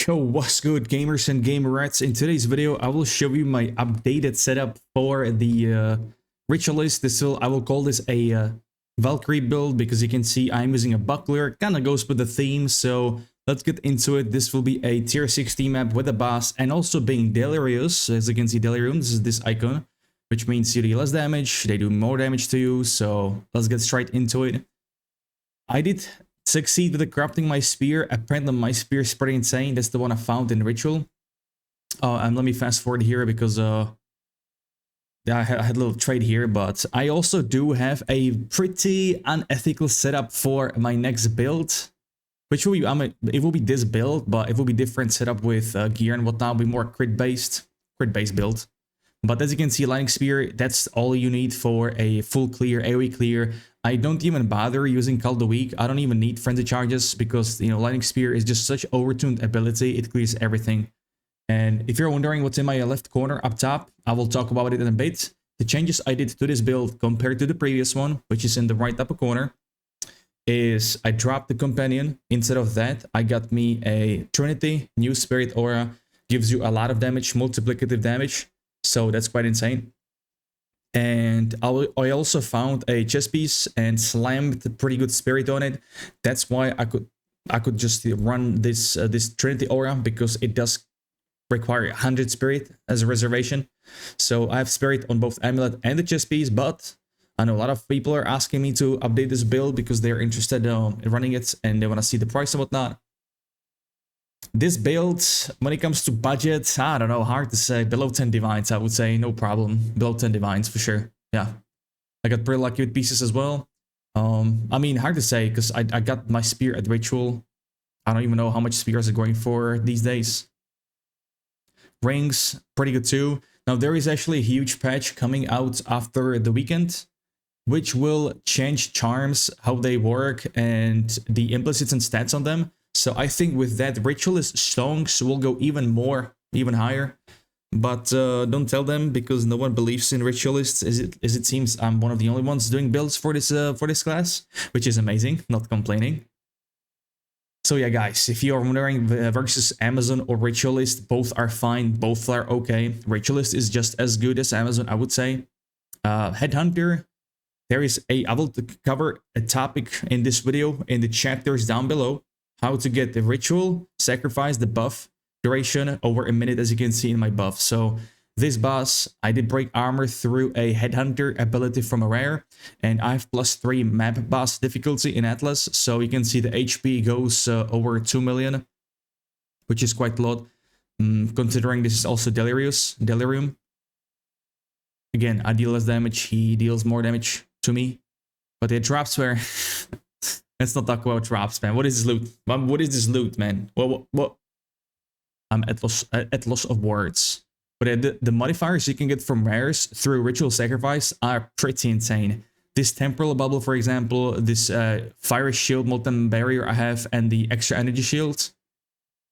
Yo, what's good, gamers and gamerettes? In today's video, I will show you my updated setup for the Ritualist. I will call this a Valkyrie build because you can see I'm using a buckler. Kind of goes with the theme, so let's get into it. This will be a tier 16 map with a boss and also being Delirious. As you can see, Delirium, this is this icon, which means you do less damage, they do more damage to you, so let's get straight into it. I did succeed with corrupting my spear. Apparently my spear is pretty insane. That's the one I found in Ritual. And let me fast forward here because yeah, I had a little trade here, but I also do have a pretty unethical setup for my next build, which will be, it will be this build, but it will be different setup with gear and whatnot. It'll be more crit based build. But as you can see, Lightning Spear, that's all you need for a full clear, AoE clear. I don't even bother using Call the Weak. I don't even need Frenzy Charges because, you know, Lightning Spear is just such overtuned ability. It clears everything. And if you're wondering what's in my left corner up top, I will talk about it in a bit. The changes I did to this build compared to the previous one, which is in the right upper corner, is I dropped the Companion. Instead of that, I got me a Trinity New Spirit Aura. Gives you a lot of damage, multiplicative damage. So that's quite insane. And I also found a chest piece and slammed a pretty good spirit on it. That's why I could just run this Trinity Aura, because it does require 100 spirit as a reservation. So I have spirit on both amulet and the chest piece, but I know a lot of people are asking me to update this build because they're interested in running it and they want to see the price and whatnot. This build, when it comes to budget, I don't know, hard to say. Below 10 divines, I would say, no problem. Below 10 divines for sure. Yeah, I got pretty lucky with pieces as well. I mean, hard to say because I got my spear at Ritual. I don't even know how much spears are going for these days. Rings, pretty good too. Now there is actually a huge patch coming out after the weekend, which will change charms, how they work, and the implicits and stats on them. So I think with that, Ritualist songs will go even higher. But don't tell them because no one believes in Ritualists. As it seems, I'm one of the only ones doing builds for this class, which is amazing. Not complaining. So yeah, guys, if you are wondering versus Amazon or Ritualist, both are fine. Both are okay. Ritualist is just as good as Amazon, I would say. Headhunter. I will cover a topic in this video in the chapters down below. How to get the Ritual Sacrifice, the buff duration over a minute, as you can see in my buff. So this boss, I did break armor through a Headhunter ability from a rare, and I have +3 map boss difficulty in Atlas. So you can see the HP goes over 2 million, which is quite a lot, considering this is also Delirium. Again, I deal less damage, he deals more damage to me, but the drops were... Let's not talk about drops, man. What is this loot? What is this loot, man? What? I'm at loss of words. But the modifiers you can get from rares through Ritual Sacrifice are pretty insane. This Temporal Bubble, for example, this Fire Shield Molten Barrier I have, and the extra energy shield,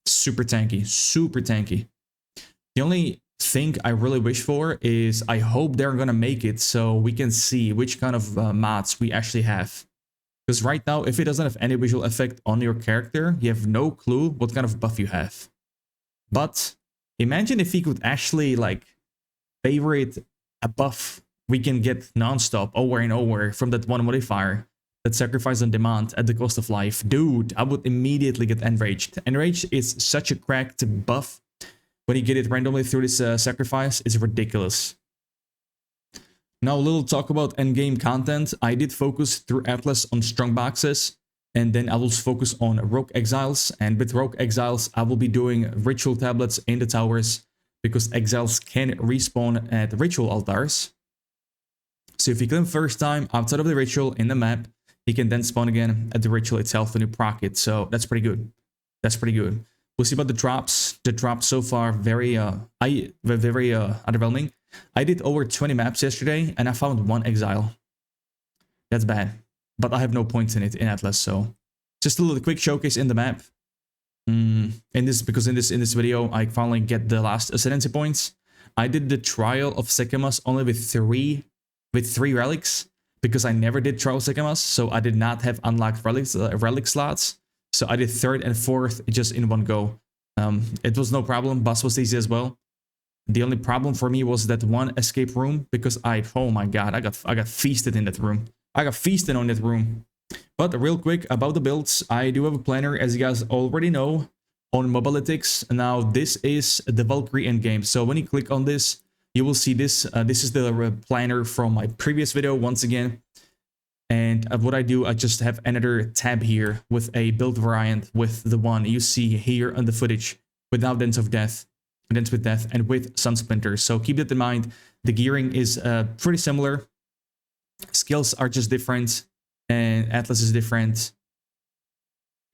super tanky, super tanky. The only thing I really wish for is I hope they're gonna make it so we can see which kind of mods we actually have. Because right now, if it doesn't have any visual effect on your character, you have no clue what kind of buff you have. But imagine if we could actually, like, favorite a buff we can get non-stop over and over from that one modifier that Sacrifice on Demand at the cost of life. Dude, I would immediately get Enraged. Enraged is such a cracked buff. When you get it randomly through this Sacrifice, it's ridiculous. Now a little talk about endgame content. I did focus through Atlas on strong boxes, and then I will focus on Rogue Exiles, and with Rogue Exiles I will be doing ritual tablets in the towers, because Exiles can respawn at ritual altars. So if you kill him first time outside of the ritual in the map, he can then spawn again at the ritual itself when you proc it, so that's pretty good. That's pretty good. We'll see about the drops. The drops so far very underwhelming. I did over 20 maps yesterday, and I found 1 Exile. That's bad. But I have no points in it in Atlas, so... Just a little quick showcase in the map. Because in this video, I finally get the last Ascendancy points. I did the Trial of Sekimas only with 3 relics, because I never did Trial of Sekimas, so I did not have unlocked relic slots. So I did 3rd and 4th just in one go. It was no problem. Boss was easy as well. The only problem for me was that one escape room because oh my god, I got feasted in that room. I got feasted on that room. But real quick about the builds, I do have a planner, as you guys already know, on Mobalytics. Now this is the VALKYRIE Endgame. So when you click on this, you will see this. This is the planner from my previous video once again. And what I do, I just have another tab here with a build variant with the one you see here on the footage without Dents of Death, Dents with Death, and with Sun Splinters. So keep that in mind. The gearing is pretty similar. Skills are just different, and Atlas is different,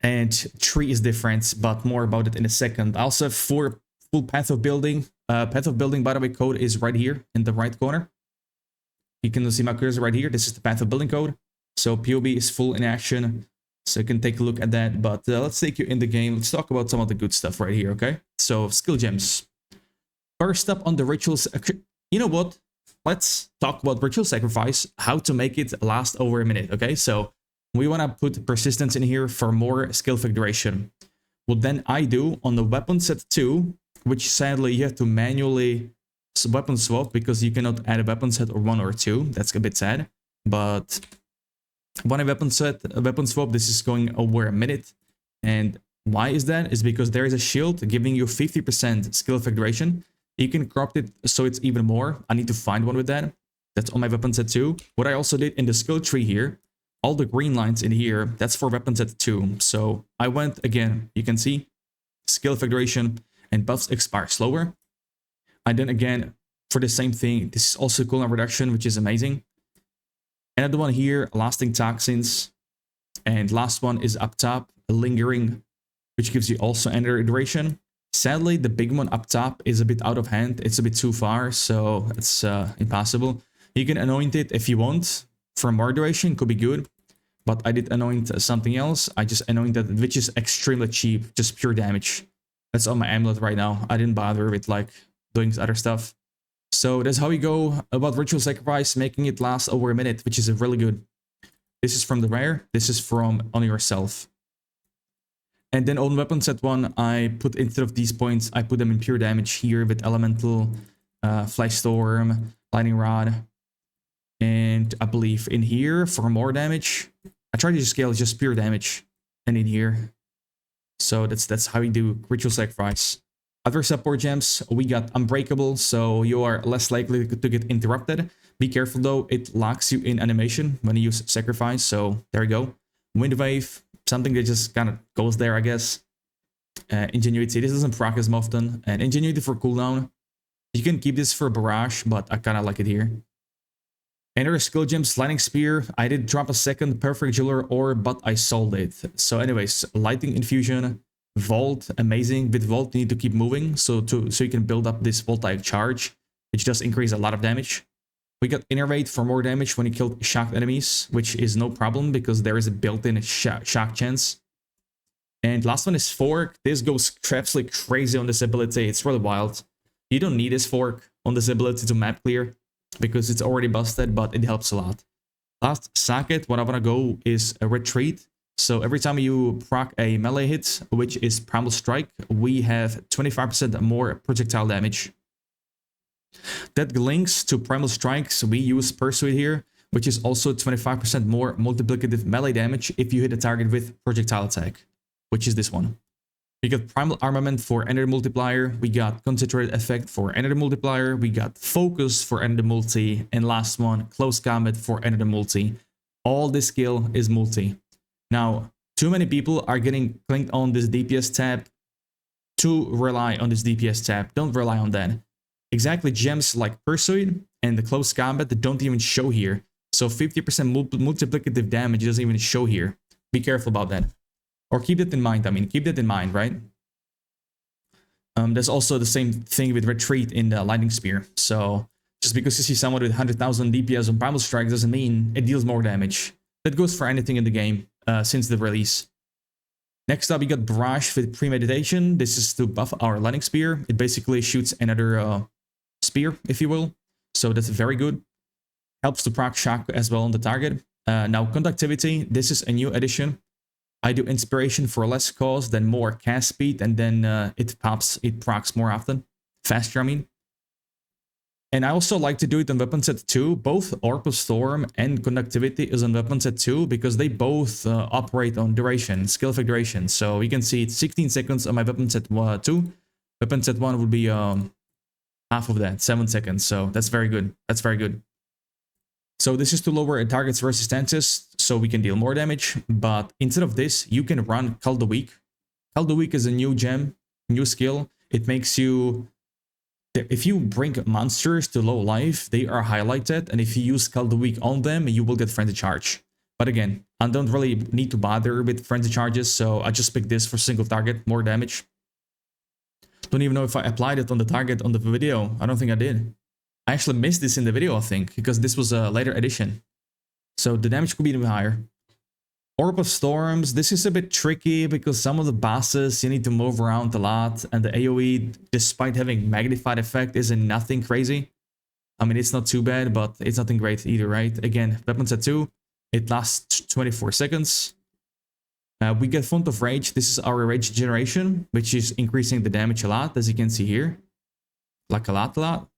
and Tree is different, but more about it in a second. I also have full Path of Building. Path of Building, by the way, code is right here in the right corner. You can see my cursor right here. This is the Path of Building code. So POB is full in action, so you can take a look at that. But let's take you in the game. Let's talk about some of the good stuff right here, okay? So skill gems. First up on the rituals. You know what? Let's talk about ritual sacrifice, how to make it last over a minute, okay? So we want to put persistence in here for more skill effect duration. What then I do on the weapon set 2, which sadly you have to manually weapon swap because you cannot add a weapon set or 1 or 2. That's a bit sad. But when a weapon swap, this is going over a minute. And why is that? Is because there is a shield giving you 50% skill effect duration. You can crop it so it's even more. I need to find one with that. That's on my weapon set 2. What I also did in the skill tree here, all the green lines in here, that's for weapon set 2. So I went again, you can see skill effect duration and buffs expire slower. I then again, for the same thing, this is also cooldown reduction, which is amazing. Another one here, lasting toxins. And last one is up top, lingering, which gives you also another duration. Sadly, the big one up top is a bit out of hand. It's a bit too far, so it's impossible. You can anoint it if you want. For more duration, could be good. But I did anoint something else. I just anointed, which is extremely cheap, just pure damage. That's on my amulet right now. I didn't bother with like doing other stuff. So that's how we go about ritual sacrifice, making it last over a minute, which is really good. This is from the rare. This is from on yourself. And then on weapon set 1, I put, instead of these points, I put them in pure damage here with Elemental, Flash Storm, Lightning Rod. And I believe in here for more damage, I try to scale just pure damage. And in here. So that's how we do ritual sacrifice. Other support gems, we got Unbreakable, so you are less likely to get interrupted. Be careful though, it locks you in animation when you use Sacrifice, so there you go. Wind Wave, something that just kind of goes there, I guess. Ingenuity, this doesn't proc as often. And Ingenuity for cooldown. You can keep this for Barrage, but I kind of like it here. Another skill gems, Lightning Spear. I did drop a second Perfect Jeweler Orb, but I sold it. So anyways, Lightning Infusion. Vault, amazing. With Vault, you need to keep moving so you can build up this Vault-type charge, which does increase a lot of damage. We got Innervate for more damage when you kill shocked enemies, which is no problem because there is a built-in shock chance. And last one is Fork. This goes absolutely crazy on this ability. It's really wild. You don't need this Fork on this ability to map clear because it's already busted, but it helps a lot. Last Socket, what I want to go is a Retreat. So every time you proc a melee hit, which is Primal Strike, we have 25% more projectile damage. That links to Primal Strikes. We use Pursuit here, which is also 25% more multiplicative melee damage if you hit a target with projectile attack, which is this one. We got Primal Armament for Energy Multiplier. We got Concentrated Effect for Energy Multiplier. We got Focus for Energy Multi. And last one, Close Combat for Energy Multi. All this skill is multi. Now, too many people are getting clinked on this DPS tab to rely on this DPS tab. Don't rely on that. Exactly, gems like Pursuit and the Close Combat that don't even show here. So 50% multiplicative damage doesn't even show here. Be careful about that. Or keep that in mind, keep that in mind, right? There's also the same thing with Retreat in the Lightning Spear. So just because you see someone with 100,000 DPS on Primal Strike doesn't mean it deals more damage. That goes for anything in the game since the release. Next up, we got Barrage with Premeditation. This is to buff our Lightning Spear. It basically shoots another spear, if you will. So that's very good. Helps to proc shock as well on the target. Now, Conductivity. This is a new addition. I do inspiration for less cost, then more cast speed, and then it procs more often. Faster, I mean. And I also like to do it on weapon set 2. Both Orb of Storm and Conductivity is on weapon set 2 because they both operate on duration, skill effect duration. So you can see it's 16 seconds on my weapon set 2. Weapon set 1 would be half of that, 7 seconds. So that's very good. That's very good. So this is to lower a target's resistances so we can deal more damage. But instead of this, you can run Call the Weak. Call the Weak is a new gem, new skill. It makes you... If you bring monsters to low life, they are highlighted, and if you use Call the Weak on them, you will get Frenzy Charge. But again, I don't really need to bother with Frenzy Charges, so I just picked this for single target, more damage. Don't even know if I applied it on the target on the video. I don't think I did. I actually missed this in the video, I think, because this was a later edition. So the damage could be even higher. Orb of Storms, this is a bit tricky because some of the bosses you need to move around a lot, and the AoE, despite having magnified effect, isn't nothing crazy. I mean, it's not too bad, but it's nothing great either, right? Again, weapon set 2, it lasts 24 seconds. We get Font of Rage. This is our rage generation, which is increasing the damage a lot, as you can see here. Like a lot.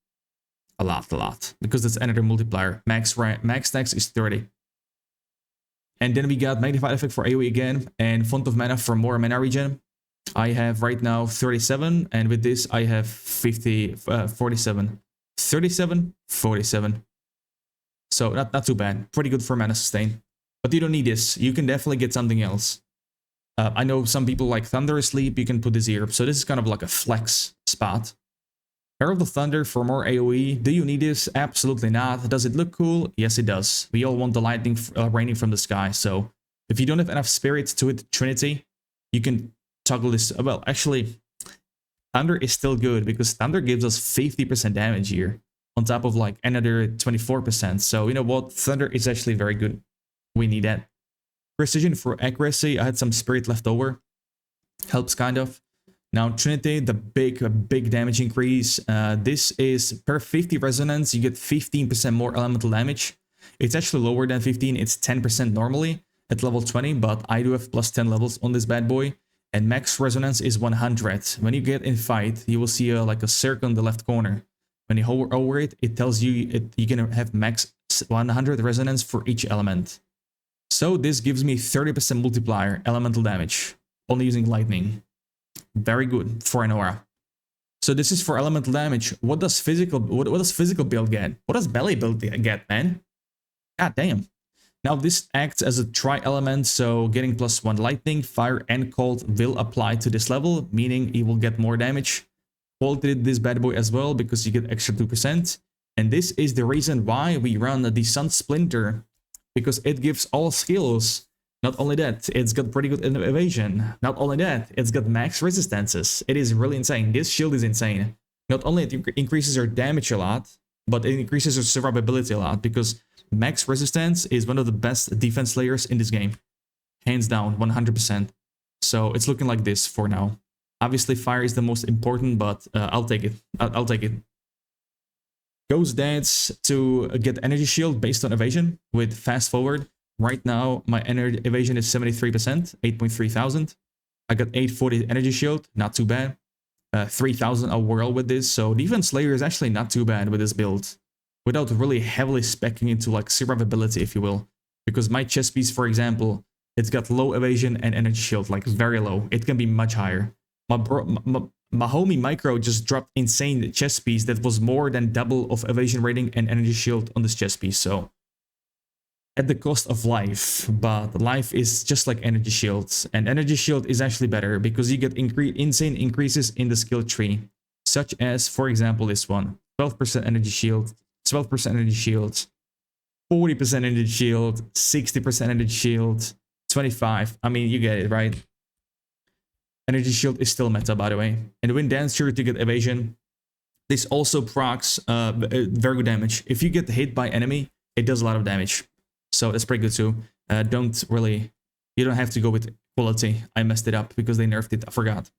Because that's another multiplier. Max stacks is 30. And then we got Magnified Effect for AoE again, and Font of Mana for more mana regen. I have right now 37, and with this I have 47. 37, 47. So not too bad. Pretty good for mana sustain. But you don't need this. You can definitely get something else. I know some people like Thunder Asleep. You can put this here. So this is kind of like a flex spot. Herald of Thunder for more AoE. Do you need this? Absolutely not. Does it look cool? Yes, it does. We all want the lightning raining from the sky. So if you don't have enough spirits to hit Trinity, you can toggle this. Well, actually, Thunder is still good because Thunder gives us 50% damage here on top of like another 24%. So you know what? Thunder is actually very good. We need that. Precision for accuracy. I had some spirit left over. Helps kind of. Now Trinity, the big damage increase. This is per 50 resonance, you get 15% more elemental damage. It's actually lower than 15, it's 10% normally at level 20, but I do have plus 10 levels on this bad boy. And max resonance is 100. When you get in fight, you will see like a circle in the left corner. When you hover over it, it tells you you can have max 100 resonance for each element. So this gives me 30% multiplier elemental damage, only using lightning. Very good for an aura. So this is for elemental damage. What does physical build get? What does belly build get, man? God damn. Now this acts as a tri-element, so getting +1 lightning, fire, and cold will apply to this level, meaning it will get more damage. Cold did this bad boy as well because you get extra 2%. And this is the reason why we run the Sun Splinter, because it gives all skills. Not only that, it's got pretty good evasion. Not only that, it's got max resistances. It is really insane. This shield is insane. Not only it increases your damage a lot, but it increases your survivability a lot, because max resistance is one of the best defense layers in this game. Hands down, 100%. So it's looking like this for now. Obviously, fire is the most important, but I'll take it. I'll take it. Ghost Dance to get energy shield based on evasion with fast forward. Right now, my energy evasion is 73%, 8,300. I got 840 energy shield, not too bad. 3,000 overall with this, so defense layer is actually not too bad with this build. Without really heavily speccing into like survivability, if you will. Because my chest piece, for example, it's got low evasion and energy shield, like very low. It can be much higher. My homie Micro just dropped insane chest piece that was more than double of evasion rating and energy shield on this chest piece, so... at the cost of life, but life is just like energy shields, and energy shield is actually better because you get insane increases in the skill tree, such as, for example, this one: 12% energy shield, 12% energy shield, 40% energy shield, 60% energy shield, 25. I mean, you get it, right? Energy shield is still meta, by the way. And when Dancer to get evasion, this also procs very good damage. If you get hit by enemy, it does a lot of damage. So that's pretty good too. You don't have to go with quality. I messed it up because they nerfed it. I forgot.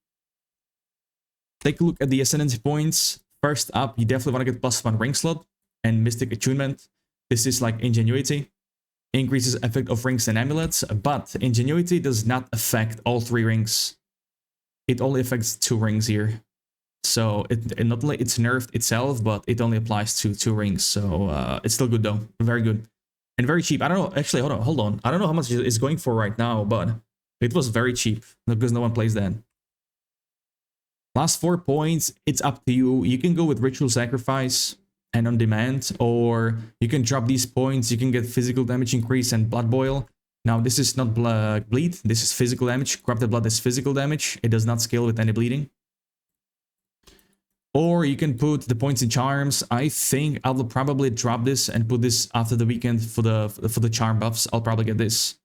Take a look at the Ascendancy points. First up, you definitely want to get +1 ring slot and Mystic Attunement. This is like Ingenuity. increases effect of rings and amulets, but Ingenuity does not affect all 3 rings. It only affects 2 rings here. So it not only it's nerfed itself, but it only applies to 2 rings. So it's still good though, very good. And very cheap. I don't know, actually, hold on. I don't know how much it's going for right now, but it was very cheap because no one plays that. Last 4 points, it's up to you. You can go with Ritual Sacrifice and On Demand, or you can drop these points. You can get physical damage increase and Blood Boil. Now, this is not bleed. This is physical damage. Corrupted Blood is physical damage. It does not scale with any bleeding. Or you can put the points in charms. I think I will probably drop this and put this after the weekend for the charm buffs. I'll probably get this.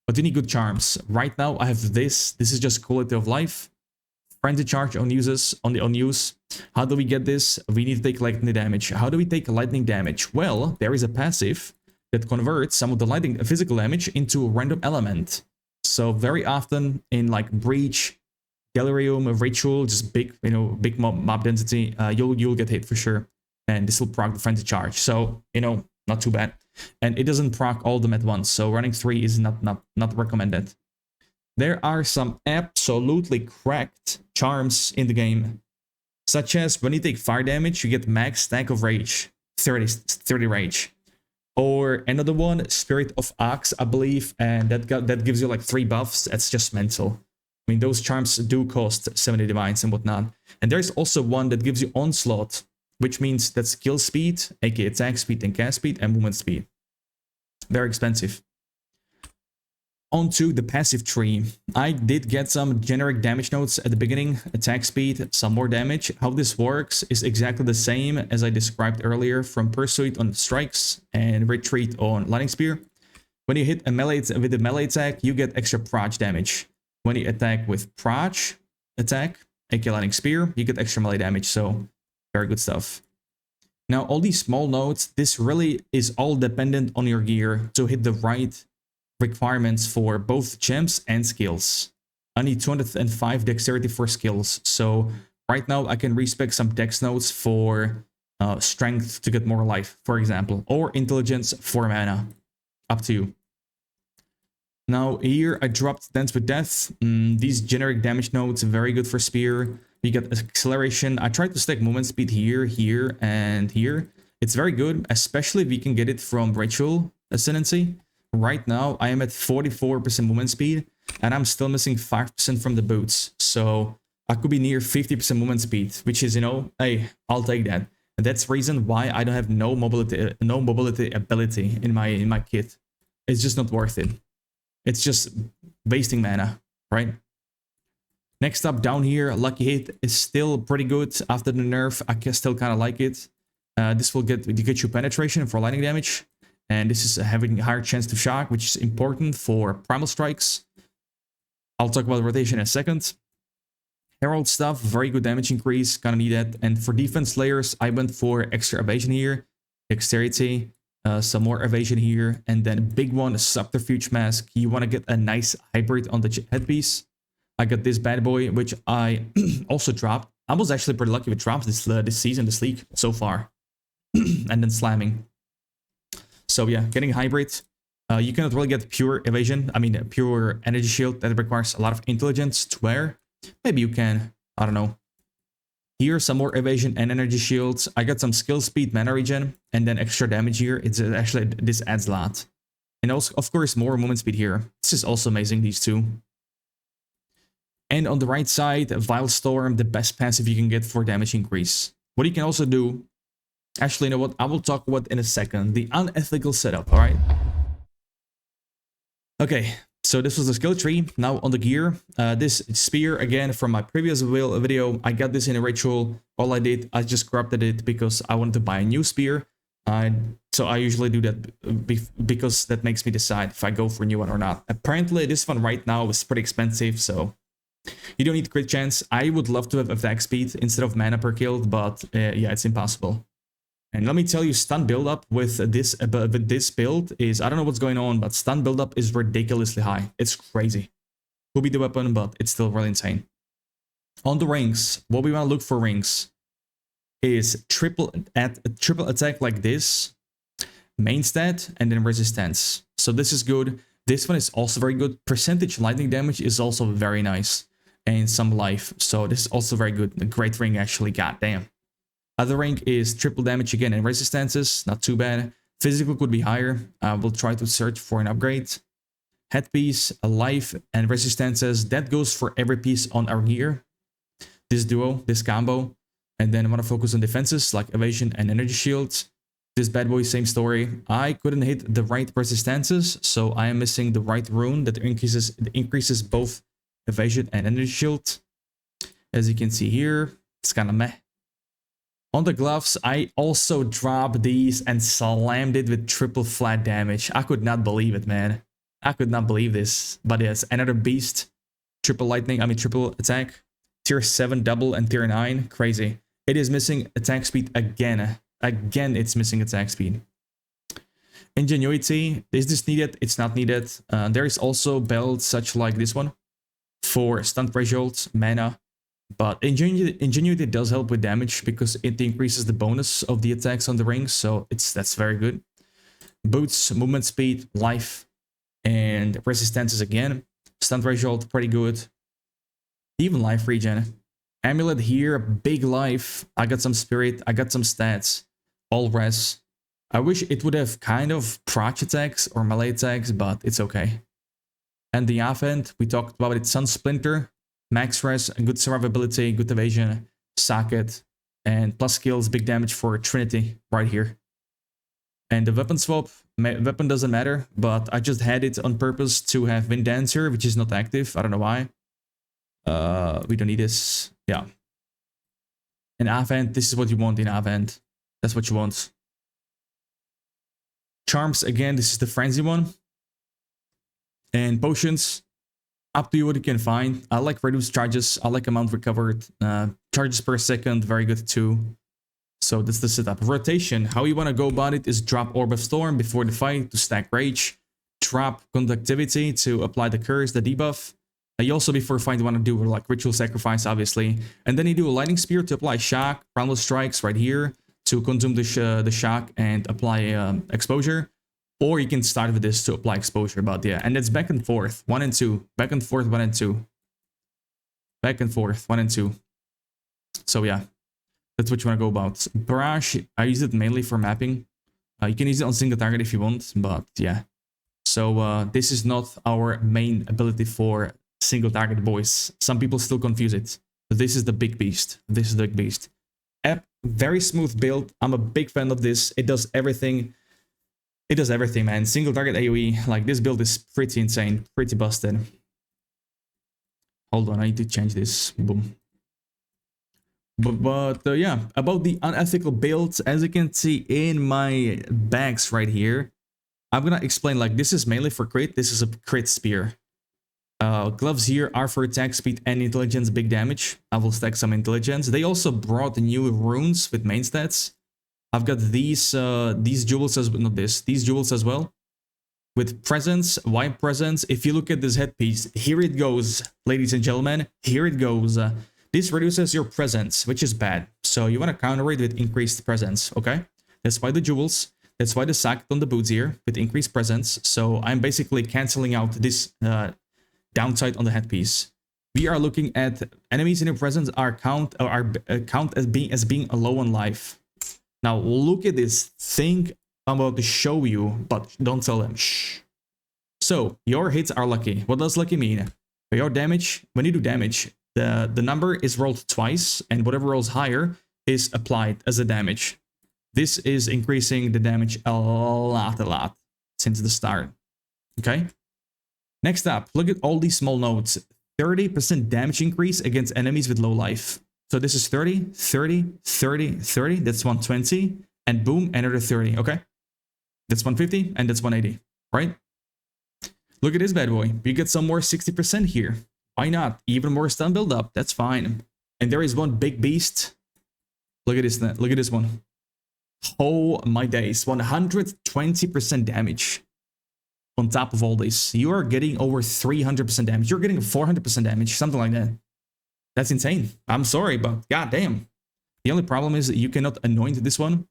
But you need good charms. Right now, I have this. This is just quality of life. Frenzy charge on use. How do we get this? We need to take lightning damage. How do we take lightning damage? Well, there is a passive that converts some of the lightning physical damage into a random element. So very often in like Breach, Delirium, Ritual, just big, big mob density, you'll get hit for sure. And this will proc the frenzy charge. So, not too bad. And it doesn't proc all of them at once. So running 3 is not recommended. There are some absolutely cracked charms in the game, such as when you take fire damage, you get max stack of rage, 30 rage. Or another one, Spirit of Ox, I believe, and that gives you like 3 buffs. That's just mental. I mean, those charms do cost 70 divines and whatnot. And there's also one that gives you Onslaught, which means that skill speed, aka attack speed and cast speed, and movement speed. Very expensive. Onto the passive tree. I did get some generic damage notes at the beginning, attack speed, some more damage. How this works is exactly the same as I described earlier from Pursuit on strikes and Retreat on Lightning Spear. When you hit a melee with a melee attack, you get extra proj damage. When you attack with proj attack, aka Lightning Spear, you get extra melee damage, so very good stuff. Now, all these small notes, this really is all dependent on your gear to hit the right requirements for both gems and skills. I need 205 dexterity for skills, so right now I can respec some dex notes for strength to get more life, for example, or intelligence for mana. Up to you. Now here I dropped Dance with Death. These generic damage notes are very good for spear. You get acceleration. I tried to stack movement speed here, here, and here. It's very good, especially if you can get it from Ritual Ascendancy. Right now, I am at 44% movement speed, and I'm still missing 5% from the boots. So I could be near 50% movement speed, which is, hey, I'll take that. And that's the reason why I don't have no mobility ability in my kit. It's just not worth it. It's just wasting mana, right? Next up down here, Lucky Hit is still pretty good after the nerf. I can still kind of like it. This will get you penetration for lightning damage. And this is having a higher chance to shock, which is important for primal strikes. I'll talk about rotation in a second. Herald stuff, very good damage increase, kind of need that. And for defense layers, I went for extra evasion here, dexterity, some more evasion here, and then a big one, a subterfuge mask. You want to get a nice hybrid on the headpiece. I got this bad boy, which I also dropped. I was actually pretty lucky with drops this season, this league so far, and then slamming. So yeah, getting hybrid. You cannot really get pure evasion. I mean, a pure energy shield that requires a lot of intelligence to wear. Maybe you can. I don't know. Here, some more evasion and energy shields. I got some skill speed, mana regen, and then extra damage here. It's actually, this adds a lot. And also, of course, more movement speed here. This is also amazing, these two. And on the right side, Vile Storm, the best passive you can get for damage increase. What you can also do, actually, you know what? I will talk about in a second. The unethical setup, all right? Okay, so this was the skill tree. Now on the gear, this spear, again, from my previous video, I got this in a ritual. All I did, I just corrupted it because I wanted to buy a new spear. So I usually do that because that makes me decide if I go for a new one or not. Apparently, this one right now is pretty expensive, so you don't need crit chance. I would love to have attack speed instead of mana per kill, but yeah, it's impossible. And let me tell you, stun buildup with this build is, I don't know what's going on, but stun buildup is ridiculously high. It's crazy. Could be the weapon, but it's still really insane. On the rings, what we want to look for rings is triple attack like this, main stat, and then resistance. So So this is good. This one is also very good. Percentage lightning damage is also very nice. And some life. So this is also very good. A great ring actually, goddamn. Other ring is triple damage again and resistances. Not too bad. Physical could be higher. We'll try to search for an upgrade. Headpiece, a life, and resistances. That goes for every piece on our gear. This duo, this combo. And then I want to focus on defenses like evasion and energy shields. This bad boy, same story. I couldn't hit the right resistances, so I am missing the right rune that increases both evasion and energy shield. As you can see here, it's kind of meh. On the gloves, I also dropped these and slammed it with triple flat damage. I could not believe it, man. I could not believe this. But yes, another beast. Triple attack. Tier 7 double and tier 9. Crazy. It is missing attack speed again. Again, it's missing attack speed. Ingenuity. Is this needed? It's not needed. There is also builds such like this one for stun threshold, mana. But Ingenuity does help with damage because it increases the bonus of the attacks on the rings. So that's very good. Boots, movement speed, life, and resistances again. Stun threshold, pretty good. Even life regen. Amulet here, big life. I got some spirit, I got some stats. All res. I wish it would have kind of proc attacks or melee attacks, but it's okay. And the offhand, we talked about it. Sun Splinter, max res, good survivability, good evasion, socket, and plus skills, big damage for Trinity right here. And the weapon swap, weapon doesn't matter, but I just had it on purpose to have Wind Dancer, which is not active. I don't know why. We don't need this. Yeah. And offhand, this is what you want in offhand. That's what you want. Charms, again, this is the frenzy one. And potions, up to you what you can find. I like reduced charges. I like amount recovered. Charges per second, very good too. So that's the setup. Rotation, how you want to go about it is drop Orb of Storm before the fight to stack rage. Drop Conductivity to apply the curse, the debuff. You also before fight want to do like Ritual Sacrifice, obviously. And then you do a Lightning Spear to apply Shock. Roundless Strikes right here to consume the shock and apply exposure. Or you can start with this to apply exposure, but yeah. And it's back and forth, 1 and 2. Back and forth, 1 and 2. Back and forth, 1 and 2. So yeah, that's what you want to go about. Barrage, I use it mainly for mapping. You can use it on single target if you want, but yeah. So this is not our main ability for single target boys. Some people still confuse it. This is the big beast. This is the big beast. App, very smooth build. I'm a big fan of this. It does everything. It does everything, man. Single target AoE. Like, this build is pretty insane. Pretty busted. Hold on, I need to change this. Boom. But yeah, about the unethical builds, as you can see in my bags right here, I'm gonna explain, like, this is mainly for crit. This is a crit spear. Gloves here are for attack speed and intelligence, big damage. I will stack some intelligence. They also brought new runes with main stats. I've got these jewels as well, not this, these jewels as well. With presence, white presence. If you look at this headpiece, here it goes, ladies and gentlemen, here it goes. This reduces your presence, which is bad. So you want to counter it with increased presence, okay? That's why the jewels, that's why the socket on the boots here with increased presence. So I'm basically canceling out this downside on the headpiece. We are looking at enemies in your presence are count as being low on life. Now look at this thing I'm about to show you, but don't tell them. Shh. So your hits are lucky. What does lucky mean? Your damage, when you do damage, the number is rolled twice, and whatever rolls higher is applied as a damage. This is increasing the damage a lot since the start. Okay. Next up, look at all these small notes. 30% damage increase against enemies with low life. So this is 30, 30, 30, 30. That's 120. And boom, another 30. Okay. That's 150 and that's 180. Right? Look at this bad boy. You get some more 60% here. Why not? Even more stun build up. That's fine. And there is one big beast. Look at this. Look at this one. Oh my days. 120% damage. On top of all this, you are getting over 300% damage. You're getting 400% damage, something like that. That's insane. I'm sorry, but goddamn. The only problem is that you cannot anoint this one.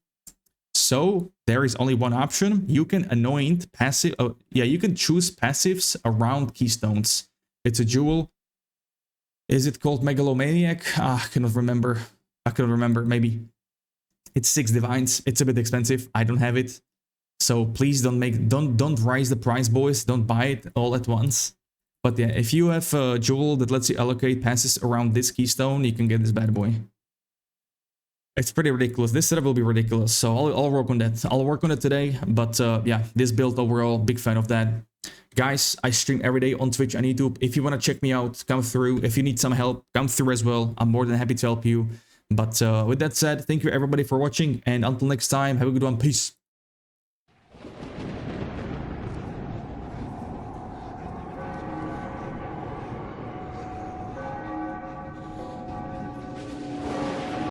So there is only one option. You can anoint passive. Yeah, you can choose passives around keystones. It's a jewel. Is it called Megalomaniac? I cannot remember. I cannot remember. Maybe it's 6 divines. It's a bit expensive. I don't have it. So please don't rise the price, boys. Don't buy it all at once. But yeah, if you have a jewel that lets you allocate passes around this keystone, you can get this bad boy. It's pretty ridiculous. This setup will be ridiculous. So I'll work on that. I'll work on it today. But yeah, this build overall, big fan of that. Guys, I stream every day on Twitch and YouTube. If you want to check me out, come through. If you need some help, come through as well. I'm more than happy to help you. But with that said, thank you everybody for watching. And until next time, have a good one. Peace.